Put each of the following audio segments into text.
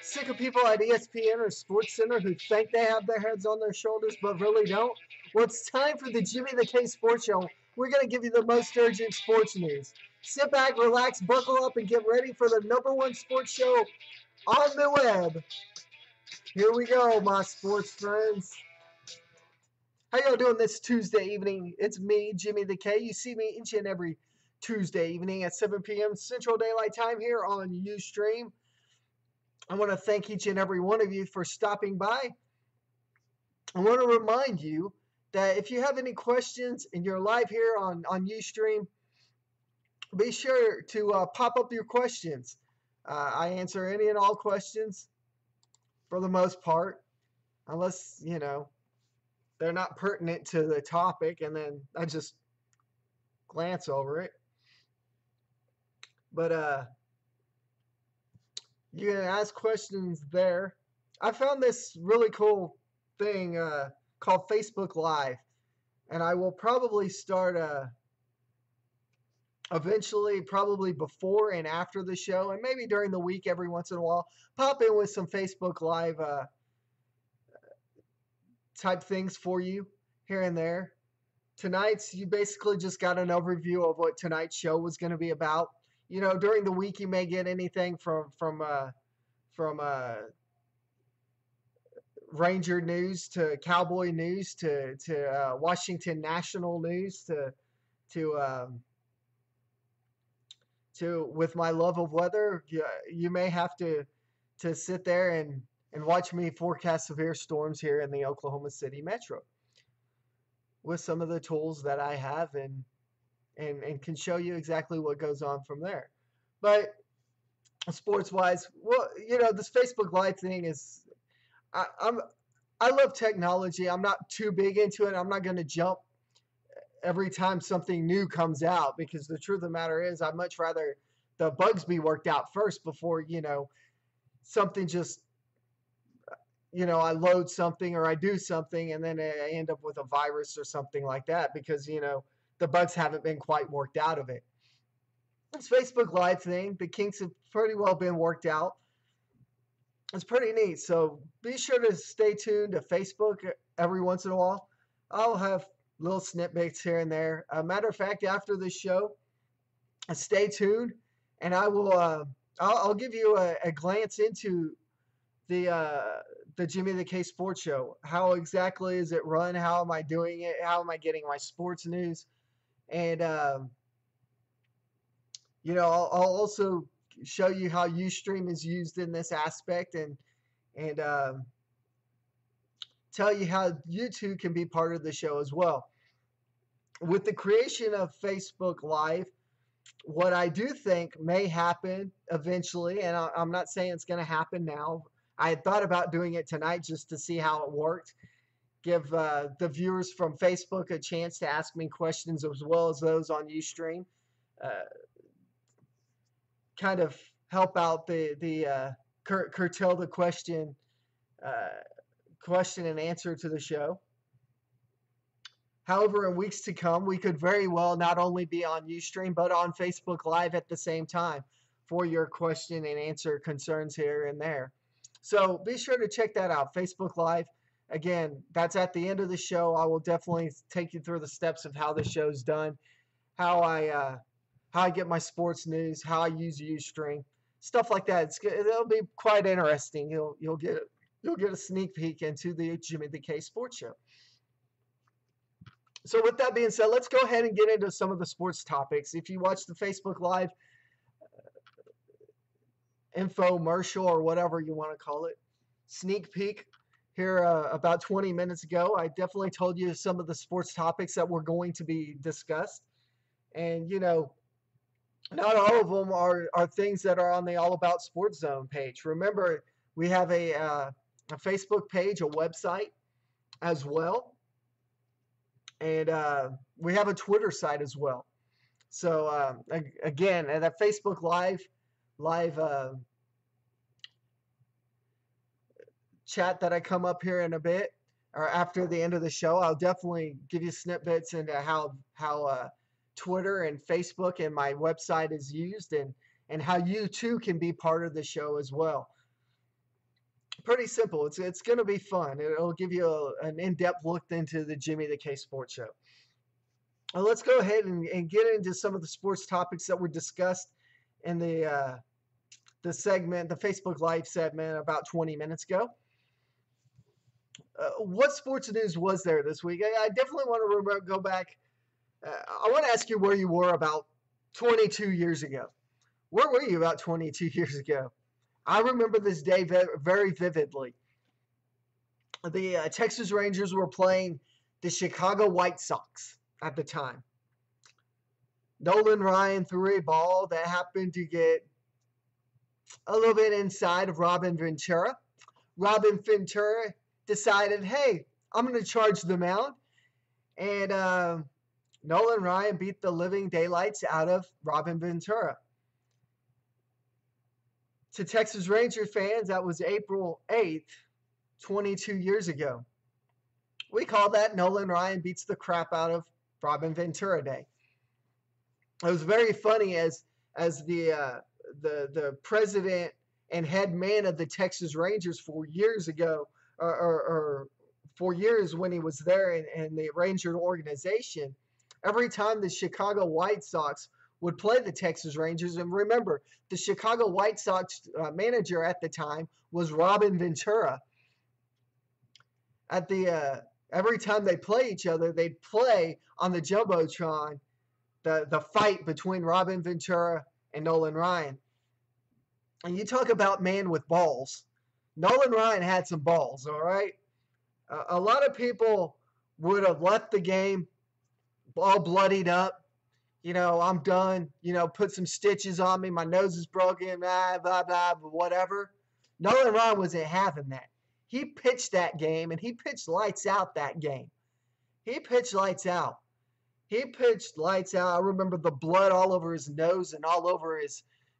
Sick of people at ESPN or SportsCenter who think they have their heads on their shoulders but really don't? Well, it's time for the Jimmy the K Sports Show. We're going to give you the most urgent sports news. Sit back, relax, buckle up, and get ready for the #1 sports show on the web. Here we go, my sports friends. How y'all doing this Tuesday evening? It's me, Jimmy the K. You see me each and every Tuesday evening at 7 p.m. Central Daylight Time here on Ustream. I want to thank each and every one of you for stopping by. I want to remind you that if you have any questions and you're live here on Ustream, be sure to pop up your questions. I answer any and all questions for the most part, unless, they're not pertinent to the topic, and then I just glance over it. But you can ask questions there. I found this really cool thing called Facebook Live, and I will probably start eventually, probably before and after the show, and maybe during the week every once in a while, pop in with some Facebook Live type things for you here and there. Tonight's, you basically just got an overview of what tonight's show was going to be about. During the week you may get anything from Ranger news to Cowboy news to Washington National news to with my love of weather. You may have to sit there and watch me forecast severe storms here in the Oklahoma City metro with some of the tools that I have and can show you exactly what goes on from there. But sports wise, well, this Facebook Live thing is, I love technology. I'm not too big into it. I'm not going to jump every time something new comes out, because the truth of the matter is I'd much rather the bugs be worked out first before, something just, I load something or I do something and then I end up with a virus or something like that because, the bugs haven't been quite worked out of it. This Facebook Live thing, the kinks have pretty well been worked out. It's pretty neat. So be sure to stay tuned to Facebook every once in a while. I'll have little snippets here and there. Matter of fact, after this show, stay tuned, and I will. I'll give you a glance into the Jimmy the K Sports Show. How exactly is it run? How am I doing it? How am I getting my sports news? And I'll also show you how Ustream is used in this aspect, and tell you how you too can be part of the show as well. With the creation of Facebook Live, what I do think may happen eventually, and I'm not saying it's going to happen now. I had thought about doing it tonight just to see how it worked. Give the viewers from Facebook a chance to ask me questions as well as those on Ustream. Kind of help out the curtail the question and answer to the show. However, in weeks to come, we could very well not only be on Ustream, but on Facebook Live at the same time for your question and answer concerns here and there. So be sure to check that out, Facebook Live. Again, that's at the end of the show. I will definitely take you through the steps of how the show's done, how I get my sports news, how I use Ustream, stuff like that. It'll be quite interesting. You'll get a sneak peek into the Jimmy the K Sports Show. So with that being said, let's go ahead and get into some of the sports topics. If you watch the Facebook Live infomercial or whatever you want to call it, sneak peek here about 20 minutes ago, I definitely told you some of the sports topics that were going to be discussed. And, not all of them are things that are on the All About Sports Zone page. Remember, we have a Facebook page, a website as well. And we have a Twitter site as well. So again, that Facebook Live chat that I come up here in a bit, or after the end of the show, I'll definitely give you snippets into how Twitter and Facebook and my website is used, and how you too can be part of the show as well. Pretty simple. It's going to be fun. It'll give you an in-depth look into the Jimmy the K Sports Show. Well, let's go ahead and get into some of the sports topics that were discussed in the segment, the Facebook Live segment about 20 minutes ago. What sports news was there this week? I definitely want to go back. I want to ask you where you were about 22 years ago. Where were you about 22 years ago? I remember this day very vividly. The Texas Rangers were playing the Chicago White Sox at the time. Nolan Ryan threw a ball that happened to get a little bit inside of Robin Ventura. Robin Ventura decided, hey, I'm going to charge the mound. And Nolan Ryan beat the living daylights out of Robin Ventura. To Texas Ranger fans, that was April 8th, 22 years ago. We call that Nolan Ryan beats the crap out of Robin Ventura Day. It was very funny as the president and head man of the Texas Rangers 4 years ago, or 4 years when he was there in the Ranger organization. Every time the Chicago White Sox would play the Texas Rangers, and remember, the Chicago White Sox manager at the time was Robin Ventura. Every time they play each other, they'd play on the Jumbotron the fight between Robin Ventura and Nolan Ryan. And you talk about man with balls. Nolan Ryan had some balls, all right? A lot of people would have left the game all bloodied up. You know, I'm done. You know, put some stitches on me. My nose is broken, blah, blah, blah, whatever. Nolan Ryan wasn't having that. He pitched that game, and he pitched lights out that game. He pitched lights out. He pitched lights out. I remember the blood all over his nose and all over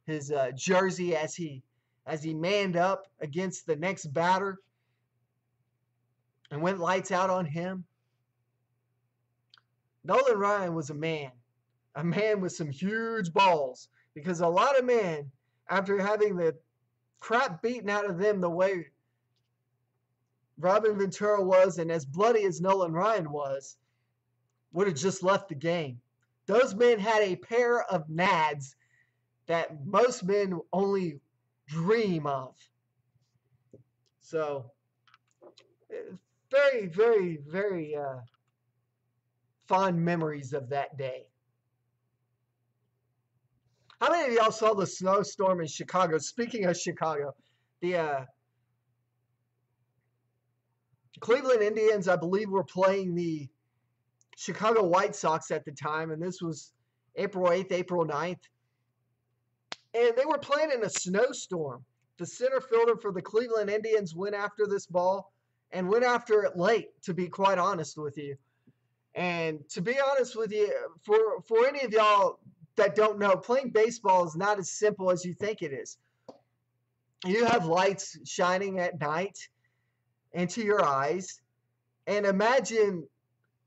his jersey as he manned up against the next batter and went lights out on him. Nolan Ryan was a man with some huge balls, because a lot of men, after having the crap beaten out of them the way Robin Ventura was and as bloody as Nolan Ryan was, would have just left the game. Those men had a pair of nads that most men only dream of. So, very, very, very fond memories of that day. How many of y'all saw the snowstorm in Chicago? Speaking of Chicago, the Cleveland Indians, I believe, were playing the Chicago White Sox at the time, and this was April 8th, April 9th. And they were playing in a snowstorm. The center fielder for the Cleveland Indians went after this ball and went after it late, to be quite honest with you. And to be honest with you, for any of y'all that don't know, playing baseball is not as simple as you think it is. You have lights shining at night into your eyes, and imagine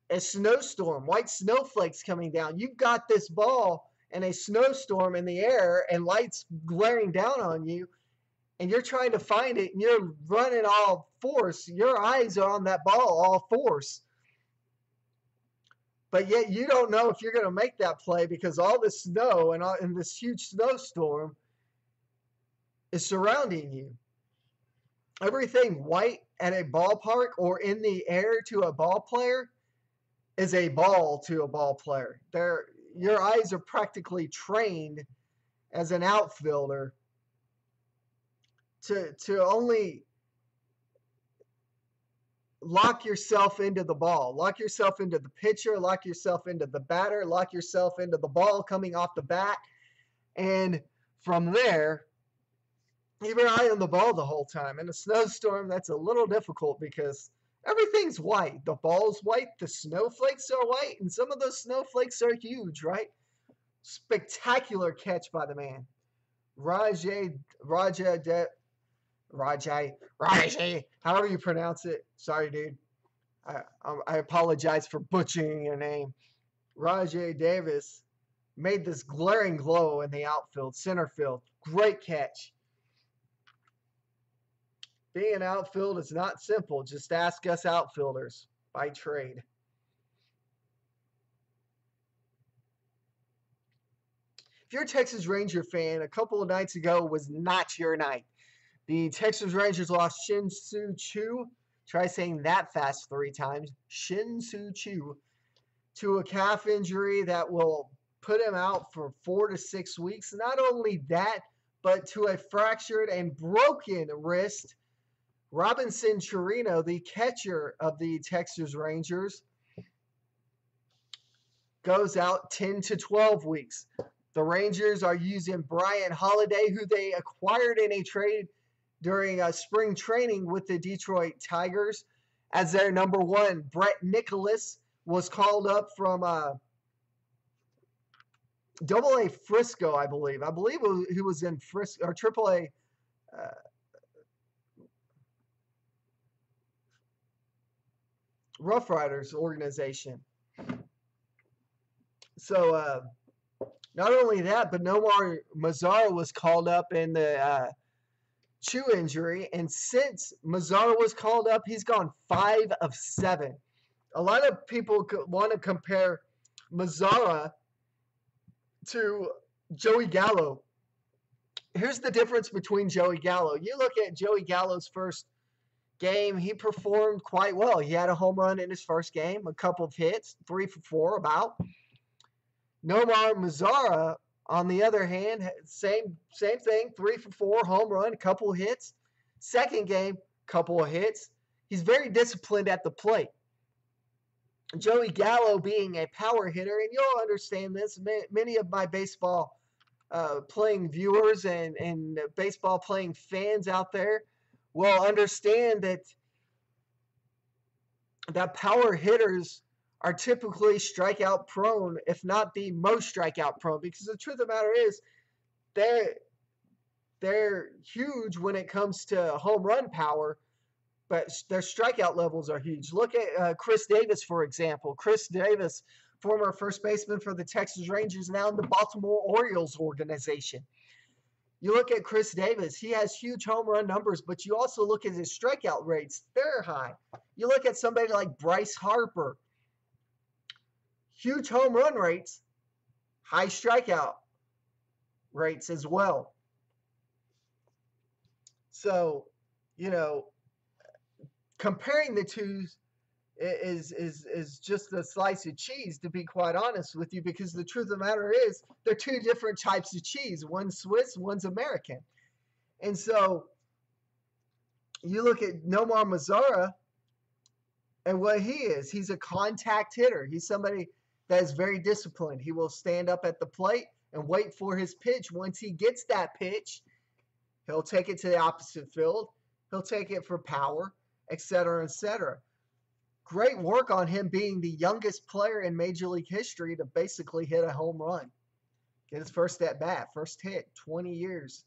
a snowstorm, white snowflakes coming down. You've got this ball and a snowstorm in the air and lights glaring down on you, and you're trying to find it, and you're running all force. Your eyes are on that ball all force. But yet you don't know if you're going to make that play, because all this snow and this huge snowstorm is surrounding you. Everything white at a ballpark or in the air to a ball player is a ball to a ball player. Your eyes are practically trained as an outfielder to only lock yourself into the ball, lock yourself into the pitcher, lock yourself into the batter, lock yourself into the ball coming off the bat. And from there, keep your eye on the ball the whole time. In a snowstorm, that's a little difficult because everything's white. The ball's white, the snowflakes are white, and some of those snowflakes are huge, right? Spectacular catch by the man. Rajay, however you pronounce it. Sorry, dude. I apologize for butchering your name. Rajay Davis made this glaring glow in the outfield, center field. Great catch. Being an outfield is not simple. Just ask us outfielders by trade. If you're a Texas Ranger fan, a couple of nights ago was not your night. The Texas Rangers lost Shin Soo Chu. Try saying that fast 3 times. Shin Soo Chu to a calf injury that will put him out for 4 to 6 weeks. Not only that, but to a fractured and broken wrist. Robinson Chirino, the catcher of the Texas Rangers, goes out 10 to 12 weeks. The Rangers are using Brian Holiday, who they acquired in a trade during spring training with the Detroit Tigers, as their number one. Brett Nicholas was called up from Double A Frisco, I believe. I believe he was in Frisco or Triple A. Rough Riders organization. So not only that, but Nomar Mazara was called up in the Chew injury, and since Mazara was called up, he's gone 5 of 7. A lot of people want to compare Mazara to Joey Gallo. Here's the difference between Joey Gallo. You look at Joey Gallo's first game, he performed quite well. He had a home run in his first game, a couple of hits, 3 for 4 about. Nomar Mazara, on the other hand, same thing, 3 for 4, home run, a couple of hits. Second game, couple of hits. He's very disciplined at the plate. Joey Gallo being a power hitter, and you'll understand this, many of my baseball playing viewers and baseball playing fans out there will understand that power hitters are typically strikeout prone, if not the most strikeout prone, because the truth of the matter is they're huge when it comes to home run power, but their strikeout levels are huge. Look at Chris Davis, for example. Chris Davis, former first baseman for the Texas Rangers, now in the Baltimore Orioles organization. You look at Chris Davis, he has huge home run numbers, but you also look at his strikeout rates, they're high. You look at somebody like Bryce Harper, huge home run rates, high strikeout rates as well. So, comparing the two is just a slice of cheese, to be quite honest with you, because the truth of the matter is they're two different types of cheese. One's Swiss, one's American. And so you look at Nomar Mazara and what he is. He's a contact hitter. He's somebody that is very disciplined. He will stand up at the plate and wait for his pitch. Once he gets that pitch, he'll take it to the opposite field. He'll take it for power, etc., etc. Great work on him being the youngest player in Major League history to basically hit a home run. Get his first at bat, first hit, 20 years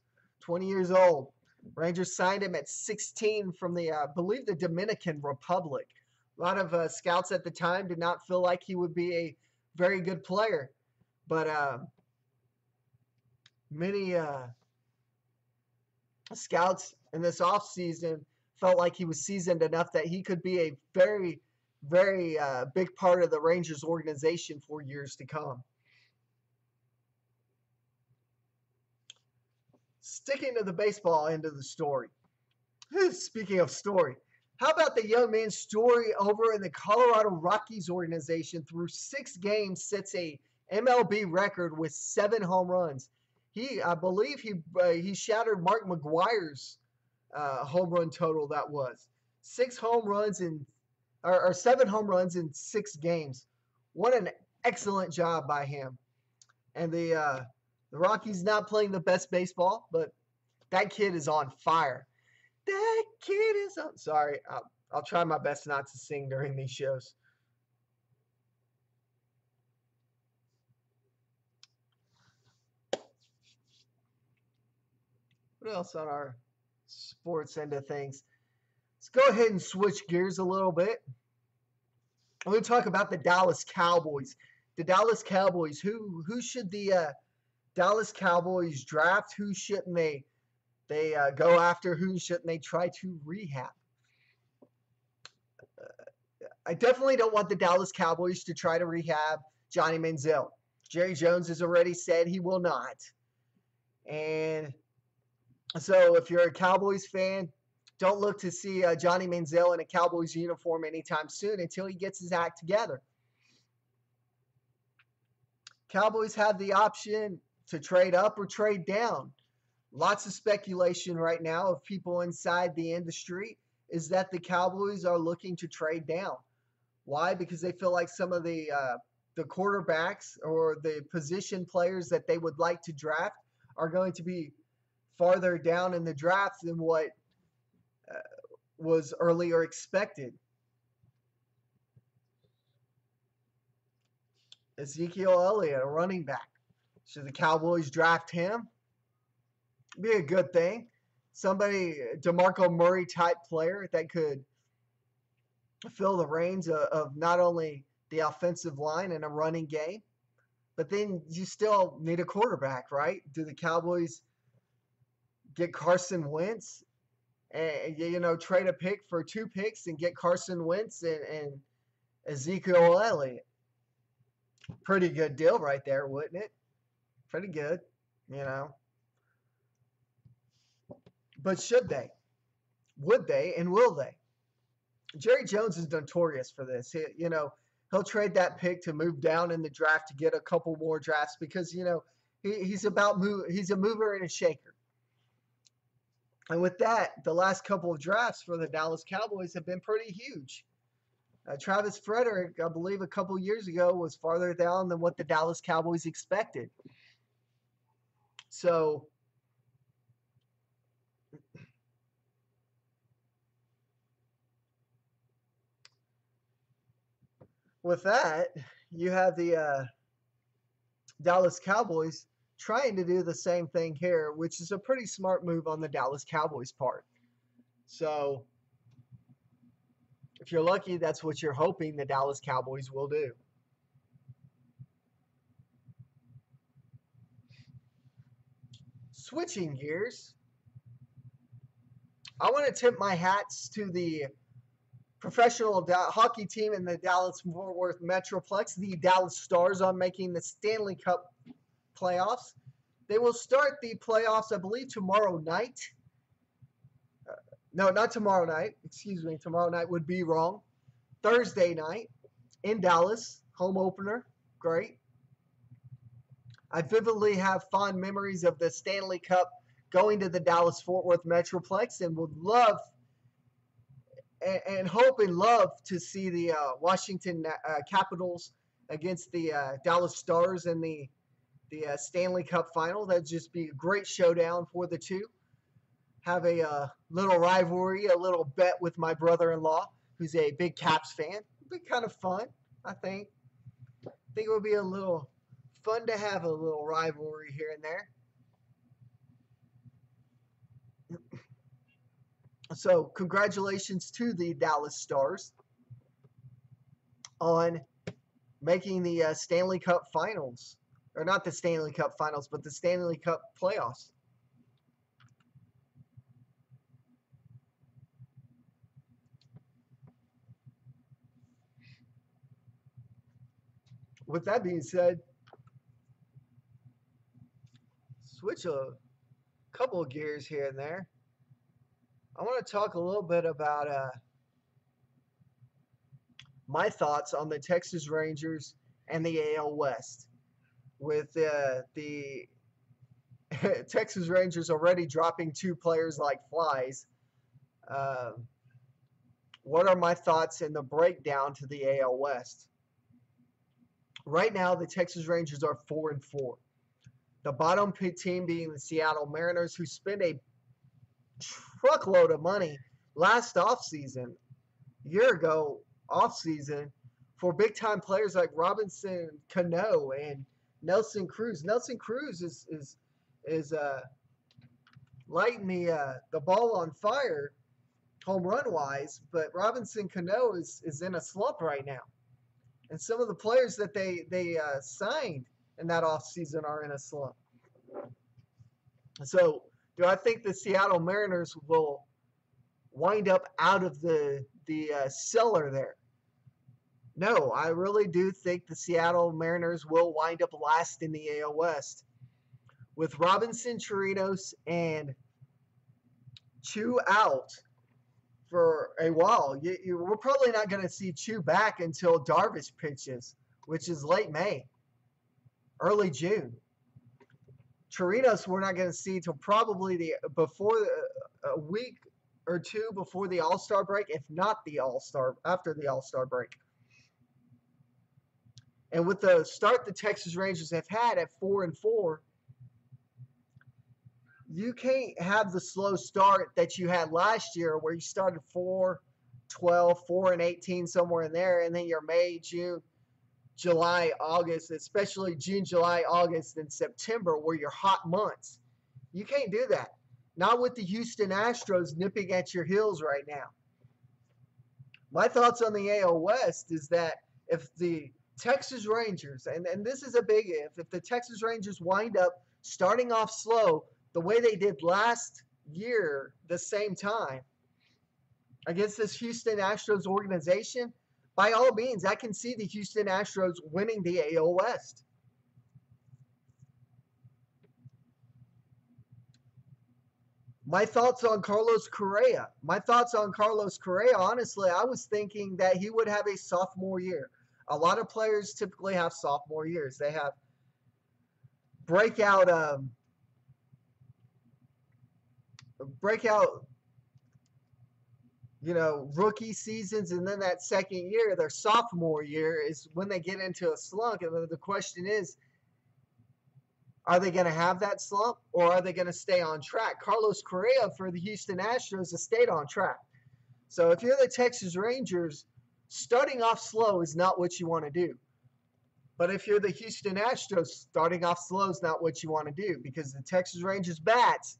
old. Rangers signed him at 16 from the, I believe, the Dominican Republic. A lot of scouts at the time did not feel like he would be a very good player, but many scouts in this offseason felt like he was seasoned enough that he could be a very, very big part of the Rangers organization for years to come. Sticking to the baseball end of the story. Speaking of story, how about the young man's story over in the Colorado Rockies organization? Through 6 games, sets a MLB record with 7 home runs. I believe he shattered Mark McGwire's home run total. That was 7 home runs in 6 games. What an excellent job by him. And the Rockies not playing the best baseball, but that kid is on fire. That kid is on. Sorry, I'll try my best not to sing during these shows. What else on our sports end of things? Let's go ahead and switch gears a little bit. I'm going to talk about the Dallas Cowboys. The Dallas Cowboys. Who should the Dallas Cowboys draft? Who shouldn't they They go after who shouldn't they try to rehab? I definitely don't want the Dallas Cowboys to try to rehab Johnny Manziel. Jerry Jones has already said he will not. And so if you're a Cowboys fan, don't look to see Johnny Manziel in a Cowboys uniform anytime soon until he gets his act together. Cowboys have the option to trade up or trade down. Lots of speculation right now of people inside the industry is that the Cowboys are looking to trade down. Why? Because they feel like some of the quarterbacks or the position players that they would like to draft are going to be farther down in the draft than what was earlier expected. Ezekiel Elliott, a running back. Should the Cowboys draft him? Be a good thing. Somebody, DeMarco Murray type player that could fill the reins of not only the offensive line and a running game, but then you still need a quarterback, right? Do the Cowboys get Carson Wentz and trade a pick for 2 picks and get Carson Wentz and Ezekiel Elliott? Pretty good deal right there, wouldn't it? Pretty good, you know. But should they? Would they? And will they? Jerry Jones is notorious for this. He'll trade that pick to move down in the draft to get a couple more drafts because he's about he's a mover and a shaker. And with that, the last couple of drafts for the Dallas Cowboys have been pretty huge. Travis Frederick, I believe a couple years ago, was farther down than what the Dallas Cowboys expected. So with that, you have the Dallas Cowboys trying to do the same thing here, which is a pretty smart move on the Dallas Cowboys' part. So if you're lucky, that's what you're hoping the Dallas Cowboys will do. Switching gears, I want to tip my hats to the professional hockey team in the Dallas-Fort Worth Metroplex, the Dallas Stars, on making the Stanley Cup playoffs. They will start the playoffs, I believe, tomorrow night. No, not tomorrow night. Excuse me. Tomorrow night would be wrong. Thursday night in Dallas, home opener. Great. I vividly have fond memories of the Stanley Cup going to the Dallas-Fort Worth Metroplex and would love and hope and love to see the Washington Capitals against the Dallas Stars in the Stanley Cup final. That'd just be a great showdown for the two. Have a little rivalry, a little bet with my brother-in-law, who's a big Caps fan. It'd be kind of fun, I think. I think it would be a little fun to have a little rivalry here and there. So congratulations to the Dallas Stars on making the Stanley Cup finals. Or not the Stanley Cup finals, but the Stanley Cup playoffs. With that being said, switch a couple of gears here and there. I want to talk a little bit about my thoughts on the Texas Rangers and the AL West. With the Texas Rangers already dropping 2 players like flies, what are my thoughts in the breakdown to the AL West? Right now, the Texas Rangers are 4-4. The bottom team being the Seattle Mariners, who spent a truckload of money last offseason, a year ago offseason, for big-time players like Robinson Cano and Nelson Cruz. Nelson Cruz is lighting the ball on fire, home run wise, but Robinson Cano is in a slump right now. And some of the players that they signed in that offseason are in a slump. So Do I think the Seattle Mariners will wind up out of the cellar there? No, I really do think the Seattle Mariners will wind up last in the AL West. With Robinson, Chirinos, and Chu out for a while, we're probably not going to see Chu back until Darvish pitches, which is late May, early June. Chirinos we're not going to see till probably a week or two before the All-Star break, if not after the All-Star break. And with the start the Texas Rangers have had at 4-4, you can't have the slow start that you had last year where you started 4-12, 4-18, somewhere in there, and then your May, June, July, August, especially June, July, August, and September were your hot months. You can't do that. Not with the Houston Astros nipping at your heels right now. My thoughts on the AL West is that if the Texas Rangers, and this is a big if the Texas Rangers wind up starting off slow the way they did last year, the same time, against this Houston Astros organization, by all means, I can see the Houston Astros winning the AL West. My thoughts on Carlos Correa. Honestly, I was thinking that he would have a sophomore year. A lot of players typically have sophomore years. They have breakout rookie seasons, and then that second year, their sophomore year, is when they get into a slump. And the question is, are they going to have that slump, or are they going to stay on track? Carlos Correa for the Houston Astros has stayed on track. So if you're the Texas Rangers, starting off slow is not what you want to do. But if you're the Houston Astros, starting off slow is not what you want to do, because the Texas Rangers bats,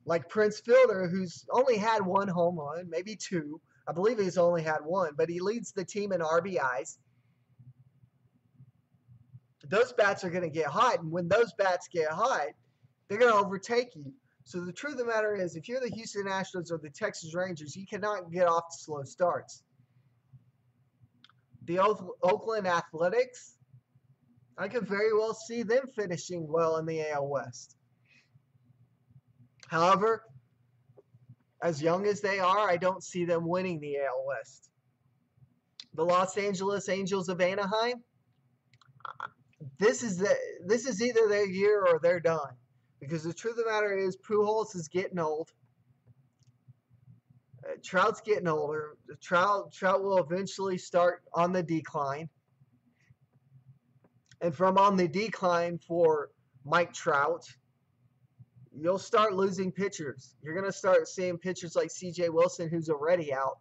like Prince Fielder, who's only had one home run, maybe two. I believe he's only had one, but he leads the team in RBIs. Those bats are going to get hot, and when those bats get hot, they're going to overtake you. So the truth of the matter is, if you're the Houston Astros or the Texas Rangers, you cannot get off to slow starts. The Oakland Athletics, I could very well see them finishing well in the AL West. However, as young as they are, I don't see them winning the AL West. The Los Angeles Angels of Anaheim, this is either their year or they're done. Because the truth of the matter is, Pujols is getting old. Trout's getting older. Trout will eventually start on the decline. And from on the decline for Mike Trout, you'll start losing pitchers. You're going to start seeing pitchers like C.J. Wilson, who's already out,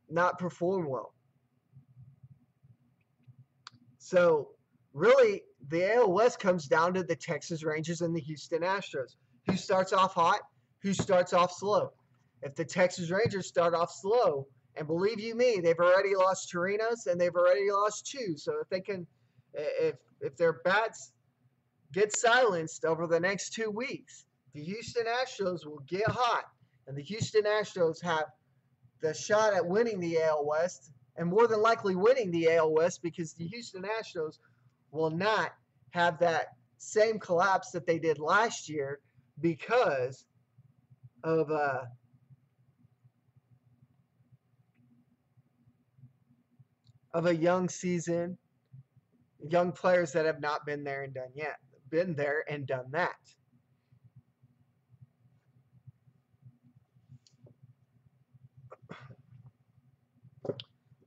not perform well. So, really, the AL West comes down to the Texas Rangers and the Houston Astros. Who starts off hot? Who starts off slow? If the Texas Rangers start off slow, and believe you me, they've already lost Chirinos and they've already lost Chu. So if they can, if their bats get silenced over the next 2 weeks, the Houston Astros will get hot, and the Houston Astros have the shot at winning the AL West, and more than likely winning the AL West, because the Houston Astros will not have that same collapse that they did last year because of a young season, young players that have not been there and done that.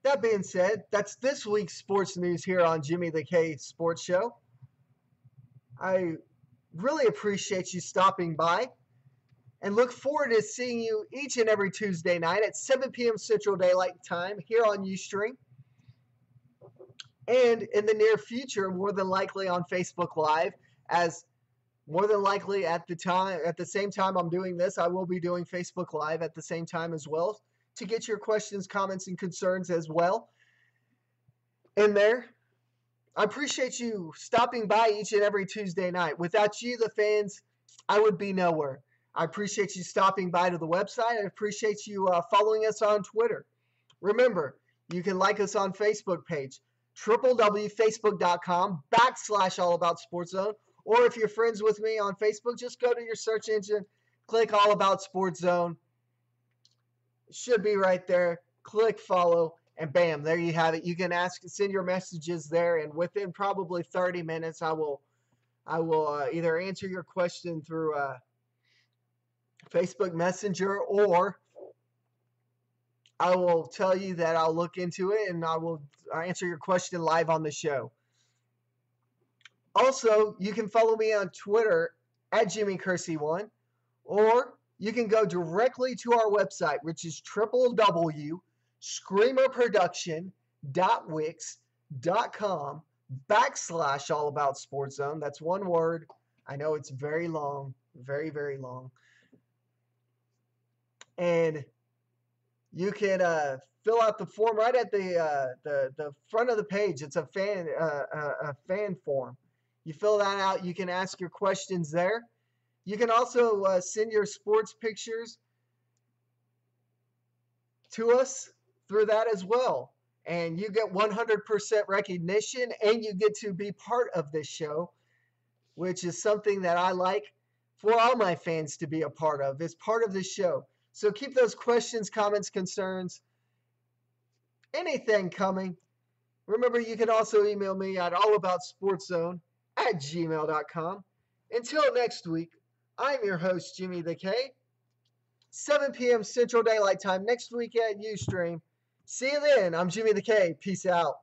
That being said, that's this week's sports news here on Jimmy the K Sports Show. I really appreciate you stopping by, and look forward to seeing you each and every Tuesday night at 7 p.m. Central Daylight Time here on Ustream. And in the near future, more than likely on Facebook Live, as more than likely at the same time I'm doing this, I will be doing Facebook Live at the same time as well, to get your questions, comments, and concerns as well in there. I appreciate you stopping by each and every Tuesday night. Without you, the fans, I would be nowhere. I appreciate you stopping by to the website. I appreciate you following us on Twitter. Remember, you can like us on Facebook page, www.facebook.com/ All About Sports Zone. Or if you're friends with me on Facebook, just go to your search engine, click All About Sports Zone. It should be right there. Click follow, and bam, there you have it. You can send your messages there, and within probably 30 minutes, I will either answer your question through Facebook Messenger, or I will tell you that I'll look into it and I will answer your question live on the show. Also, you can follow me on Twitter at JimmyKersey1, or you can go directly to our website, which is www.screamerproduction.wix.com / All About Sports Zone. That's one word. I know it's very long, very, very long. And you can fill out the form right at the front of the page. It's a fan form. You fill that out. You can ask your questions there. You can also send your sports pictures to us through that as well. And you get 100% recognition, and you get to be part of this show, which is something that I like for all my fans to be a part of, is part of this show. So keep those questions, comments, concerns, anything coming. Remember, you can also email me at allaboutsportszone@gmail.com. Until next week, I'm your host, Jimmy the K. 7 p.m. Central Daylight Time next week at Ustream. See you then. I'm Jimmy the K. Peace out.